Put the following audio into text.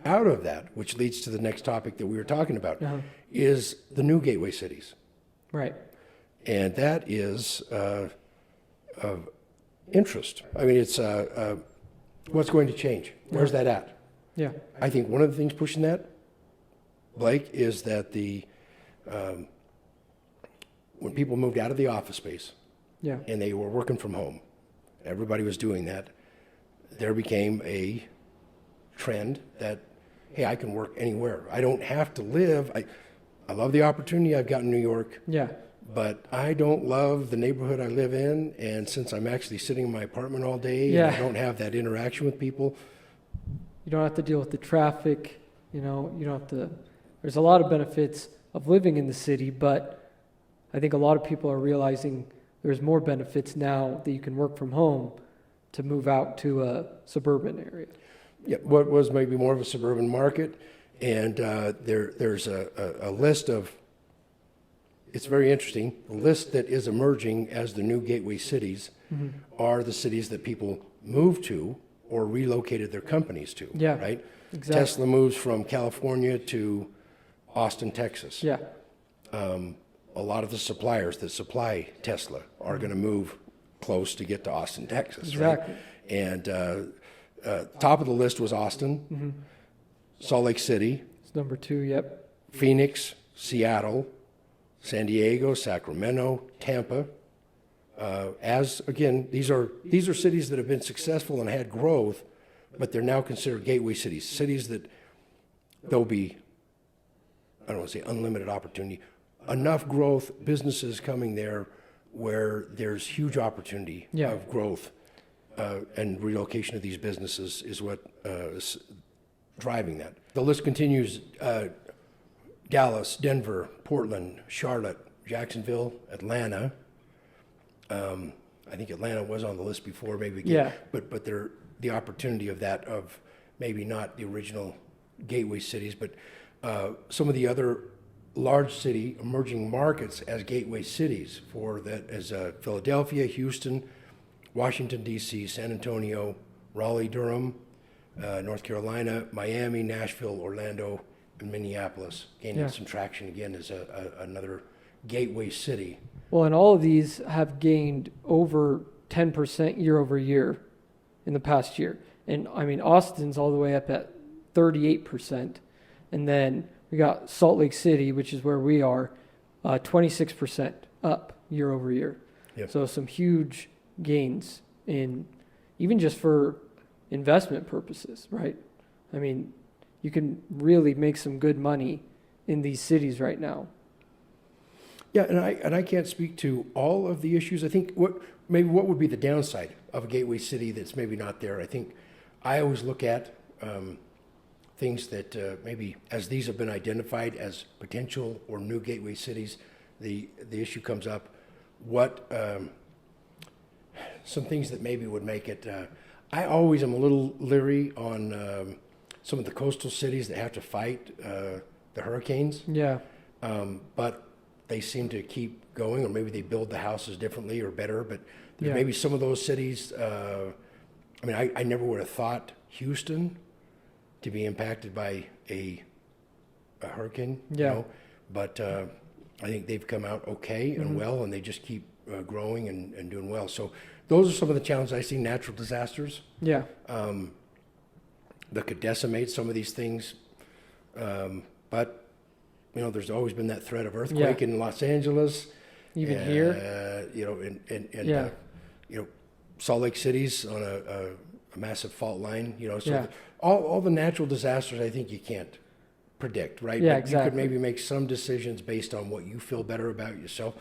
out of that, which leads to the next topic that we were talking about, Uh-huh. is the new gateway cities. Right. And that is of interest. I mean, it's what's going to change? Where's that at? Yeah. I think one of the things pushing that, Blake, is that when people moved out of the office space Yeah. and they were working from home, everybody was doing that, there became a trend that, hey, I can work anywhere. I don't have to live. I love the opportunity I've got in New York, Yeah. but I don't love the neighborhood I live in. And since I'm actually sitting in my apartment all day Yeah. and I don't have that interaction with people, You don't have to deal with the traffic, you don't have to, there's a lot of benefits of living in the city, but I think a lot of people are realizing there's more benefits now that you can work from home to move out to a suburban area. yeah, what was maybe more of a suburban market, and there's a list of, it's very interesting, the list that is emerging as the new gateway cities are the cities that people move to or relocated their companies to, Yeah, right? exactly. Tesla moves from California to Austin, Texas. Yeah. A lot of the suppliers that supply Tesla are going to move close to get to Austin, Texas, Exactly. right? And top of the list was Austin, Salt Lake City, It's number 2, yep. Phoenix, Seattle, San Diego, Sacramento, Tampa. As again, these are cities that have been successful and had growth, but they're now considered gateway cities. Cities that there'll be, I don't want to say unlimited opportunity, enough growth, businesses coming there where there's huge opportunity Yeah. of growth, and relocation of these businesses is what is driving that. The list continues. Dallas, Denver, Portland, Charlotte, Jacksonville, Atlanta. I think Atlanta was on the list before, maybe again. Yeah. But they're the opportunity of that, of maybe not the original gateway cities, but some of the other large city emerging markets as gateway cities for that, as Philadelphia, Houston, Washington, D.C., San Antonio, Raleigh, Durham, North Carolina, Miami, Nashville, Orlando, and Minneapolis, gaining Yeah. some traction again as another gateway city. Well, and all of these have gained over 10% year over year in the past year. And I mean, Austin's all the way up at 38%. And then we got Salt Lake City, which is where we are, 26% up year over year. Yep. So some huge gains in, even just for investment purposes, right? I mean, you can really make some good money in these cities right now. Yeah, and I can't speak to all of the issues. I think what would be the downside of a gateway city that's maybe not there. I think I always look at things that maybe as these have been identified as potential or new gateway cities, the issue comes up. What some things that maybe would make it. I always am a little leery on some of the coastal cities that have to fight the hurricanes. Yeah. But they seem to keep going, or maybe they build the houses differently or better. But there's Yeah. maybe some of those cities. I mean, I never would have thought Houston to be impacted by a hurricane. Yeah. You know? But I think they've come out okay and well, and they just keep growing and doing well. So those are some of the challenges I see. Natural disasters Yeah. that could decimate some of these things. But you know, there's always been that threat of earthquake in Los Angeles. Even here. You know, and Yeah. you know, Salt Lake City's on a massive fault line. You know, so Yeah. all the natural disasters, I think you can't predict, right? Yeah, But you could exactly. maybe make some decisions based on what you feel better about yourself.